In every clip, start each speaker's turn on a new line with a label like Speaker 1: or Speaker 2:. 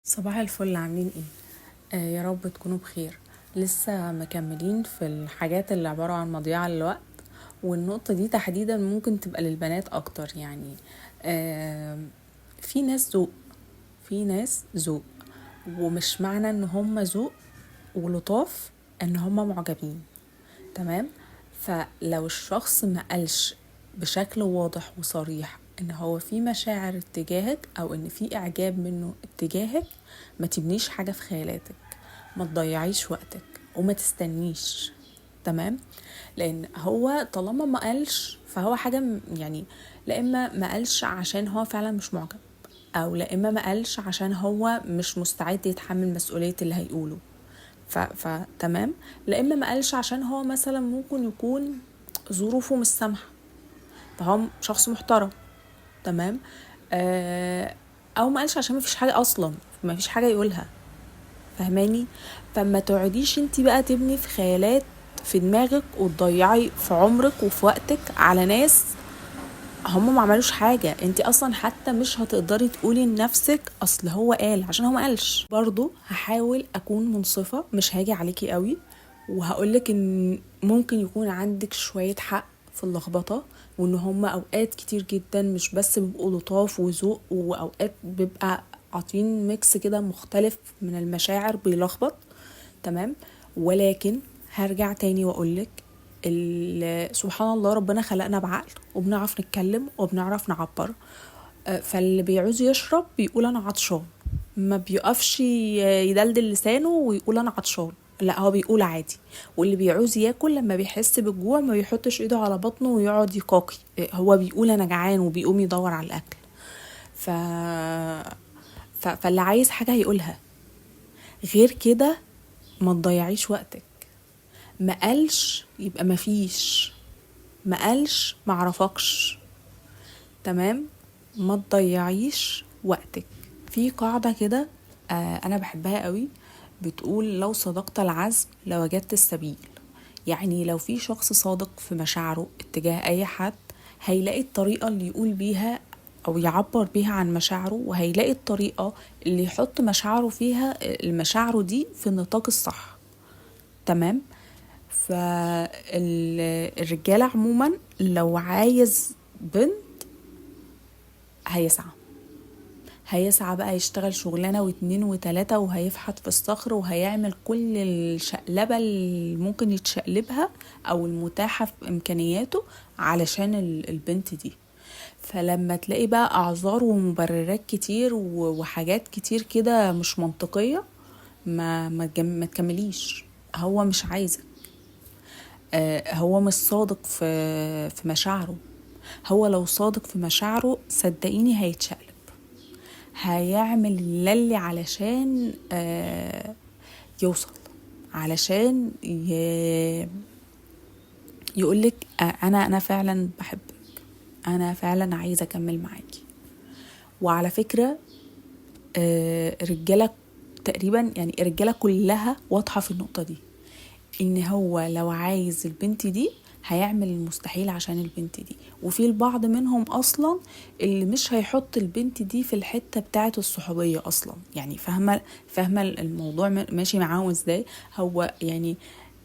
Speaker 1: صباح الفل، عاملين ايه؟ يا رب تكونوا بخير. لسه مكملين في الحاجات اللي عبارة عن مضيعة للوقت، والنقطة دي تحديدا ممكن تبقى للبنات اكتر. يعني آه في ناس ذوق، في ناس ذوق، ومش معنى ان هم ذوق ولطاف ان هم معجبين. تمام. فلو الشخص ما قالش بشكل واضح وصريح ان هو في مشاعر اتجاهك او ان في اعجاب منه اتجاهك، ما تبنيش حاجة في خيالاتك، ما تضيعيش وقتك وما تستنيش. تمام. لان هو طالما ما قالش فهو حاجة يعني لا اما ما قالش عشان هو فعلا مش معجب، او لا اما ما قالش عشان هو مش مستعد يتحمل مسؤولية اللي هيقوله. فتمام. لا اما ما قالش عشان هو مثلا ممكن يكون ظروفه مش سامحه، فهو شخص محترم. تمام. او ما قالش عشان ما فيش حاجه اصلا، ما فيش حاجه يقولها. فهماني؟ فما تقعديش انتي بقى تبني في خيالات في دماغك وتضيعي في عمرك وفي وقتك على ناس هم ما عملوش حاجة. انتي اصلا حتى مش هتقدري تقولي لنفسك اصل هو قال، عشان هو ما قالش. برضو هحاول اكون منصفة، مش هاجي عليكي قوي، وهقولك ان ممكن يكون عندك شوية حق في اللخبطة، وان هم اوقات كتير جدا مش بس بيبقوا لطاف وذوق، واوقات بيبقى عاطين ميكس كده مختلف من المشاعر بيلخبط. تمام. ولكن هرجع تاني واقولك سبحان الله ربنا خلقنا بعقل وبنعرف نتكلم وبنعرف نعبر. فاللي بيعوز يشرب بيقول انا عطشان، ما بيقفش يدلدل لسانه ويقول انا عطشان، لا هو بيقول عادي. واللي بيعوز ياكل لما بيحس بالجوع ما بيحطش ايده على بطنه ويقعد يقاقي، هو بيقول انا جعان وبيقوم يدور على الاكل. ف... فاللي عايز حاجة هيقولها. غير كده ما تضيعيش وقتك. ما قالش يبقى ما فيش، ما قالش معرفكش. تمام. ما تضيعيش وقتك. في قاعدة كده انا بحبها قوي، بتقول لو صدقت العزم لوجدت السبيل. يعني لو في شخص صادق في مشاعره اتجاه اي حد، هيلاقي الطريقة اللي يقول بيها او يعبر بيها عن مشاعره، وهيلاقي الطريقة اللي يحط مشاعره فيها، المشاعره دي في النطاق الصح. تمام. فالرجالة عموما لو عايز بنت هيسعى، هيسعى بقى يشتغل شغلانة واتنين وتلاتة، وهيفحت في الصخر، وهيعمل كل الشقلبة اللي ممكن يتشقلبها او المتاحة في امكانياته علشان البنت دي. فلما تلاقي بقى اعذار ومبررات كتير وحاجات كتير كده مش منطقية، ما تكمليش. هو مش عايزك، هو مش صادق في مشاعره. هو لو صادق في مشاعره صدقيني هيتشقلب، هيعمل اللي علشان يوصل، علشان يقولك انا فعلا بحبك، انا فعلا عايزه اكمل معاكي. وعلى فكره الرجاله تقريبا، يعني الرجاله كلها واضحه في النقطه دي، ان هو لو عايز البنت دي هيعمل المستحيل عشان البنت دي. وفي البعض منهم اصلا اللي مش هيحط البنت دي في الحتة بتاعة الصحوبية اصلا. يعني فاهمة الموضوع ماشي معاهم ازاي. هو يعني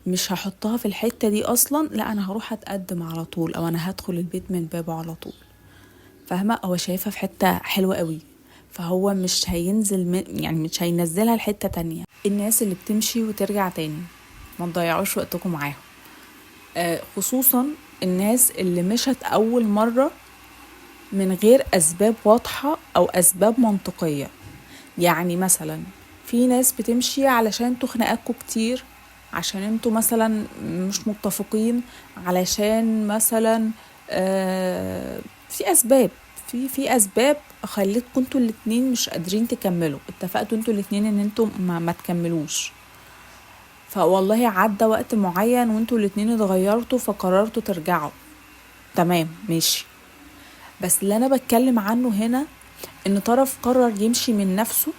Speaker 1: مش هحطها في الحتة دي اصلا، لا انا هروح اتقدم على طول، او انا هدخل البيت من بابه على طول. فاهمة؟ هو شايفها في حتة حلوة قوي، فهو مش هينزل يعني مش هينزلها لحتة تانية. الناس اللي بتمشي وترجع تاني ما تضيعوش وقتكم معاهم، خصوصا الناس اللي مشت اول مرة من غير اسباب واضحة او اسباب منطقية. يعني مثلا في ناس بتمشي علشان انتوا خناقاتكوا كتير، عشان انتوا مثلا مش متفقين، علشان مثلا في اسباب، في اسباب خلتكم انتوا الاتنين مش قادرين تكملوا، اتفقتوا انتوا الاتنين ان انتوا ما تكملوش. فوالله عدى وقت معين وانتوا الاتنين اتغيرتوا فقررتوا ترجعوا. تمام ماشي. بس اللي انا بتكلم عنه هنا ان طرف قرر يمشي من نفسه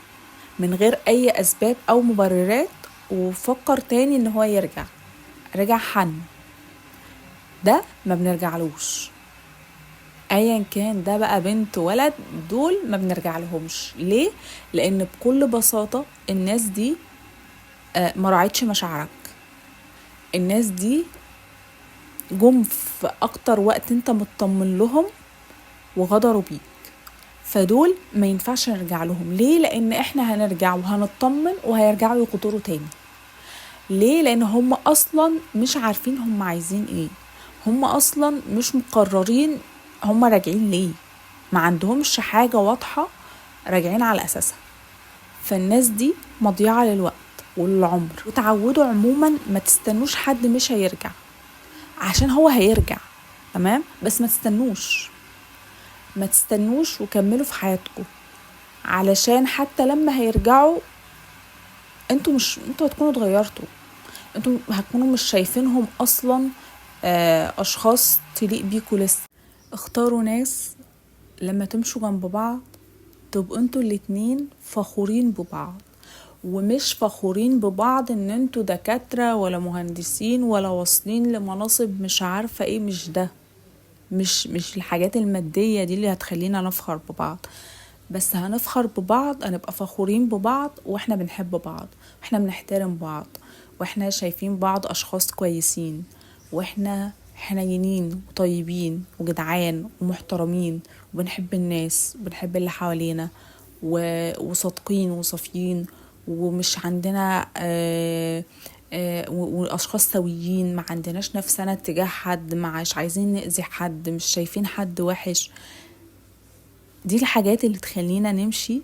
Speaker 1: من غير اي اسباب او مبررات، وفكر تاني ان هو يرجع، رجع حن، ده ما بنرجعلوش. ايا كان ده بقى بنت ولد، دول ما بنرجع لهمش. ليه؟ لان بكل بساطة الناس دي ما راعتش مشاعرك. الناس دي جم في اكتر وقت انت مطمن لهم وغدروا بيك، فدول ما ينفعش نرجع لهم. ليه؟ لان احنا هنرجع وهنطمن وهيرجعوا يقدروا تاني. ليه؟ لان هم اصلا مش عارفين هم عايزين ايه، هم اصلا مش مقررين هم راجعين ليه، ما عندهمش حاجة واضحة راجعين على اساسها. فالناس دي مضيعة للوقت والعمر، وتعودوا عموما ما تستنوش حد مش هيرجع، عشان هو هيرجع تمام، بس ما تستنوش وكملوا في حياتكم، علشان حتى لما هيرجعوا انتوا هتكونوا اتغيرتوا، انتوا هتكونوا مش شايفينهم اصلا اشخاص تليق بيكوا لسه. اختاروا ناس لما تمشوا جنب بعض تبقوا انتوا الاتنين فخورين ببعض، ومش فخورين ببعض ان انتوا دكاترة ولا مهندسين ولا واصلين لمناصب مش عارفة ايه. مش ده، مش الحاجات المادية دي اللي هتخلينا نفخر ببعض، بس هنفخر ببعض، هنبقى فخورين ببعض واحنا بنحب بعض، واحنا بنحترم بعض، واحنا شايفين بعض اشخاص كويسين، واحنا حنينين وطيبين وجدعان ومحترمين وبنحب الناس وبنحب اللي حوالينا وصادقين وصافيين، ومش عندنا واشخاص سويين، ما عندناش نفسنا اتجاه حد، مش عايزين نأذي حد، مش شايفين حد وحش. دي الحاجات اللي تخلينا نمشي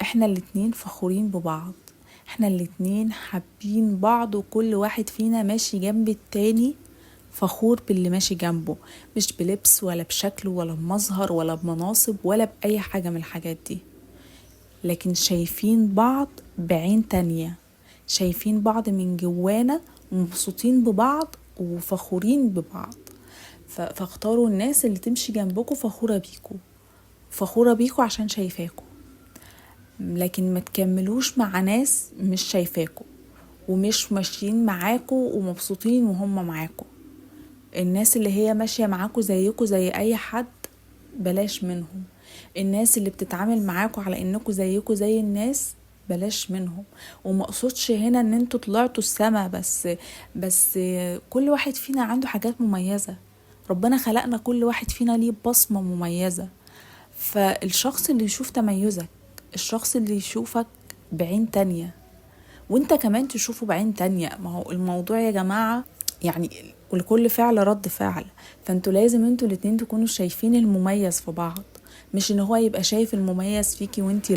Speaker 1: احنا الاتنين فخورين ببعض، احنا الاتنين حابين بعض، وكل واحد فينا ماشي جنب التاني فخور باللي ماشي جنبه، مش بلبس ولا بشكل ولا بمظهر ولا بمناصب ولا بأي حاجة من الحاجات دي، لكن شايفين بعض بعين تانية، شايفين بعض من جوانا ومبسوطين ببعض وفخورين ببعض. فاختاروا الناس اللي تمشي جنبكم فخورة بيكو عشان شايفاكو، لكن ما تكملوش مع ناس مش شايفاكو ومش ماشيين معاكو ومبسوطين وهم معاكو. الناس اللي هي ماشية معاكو زيكو زي اي حد بلاش منهم. الناس اللي بتتعامل معاكو على انكو زيكو زي الناس بلاش منهم. وما اقصدش هنا ان انتوا طلعتوا السما، بس كل واحد فينا عنده حاجات مميزة، ربنا خلقنا كل واحد فينا ليه بصمة مميزة. فالشخص اللي يشوف تميزك، الشخص اللي يشوفك بعين تانية وانت كمان تشوفه بعين تانية. ما هو الموضوع يا جماعة يعني ولكل فعل رد فعل، فانتوا لازم انتوا الاتنين تكونوا شايفين المميز في بعض، مش ان هو يبقى شايف المميز فيكي وانتي لا.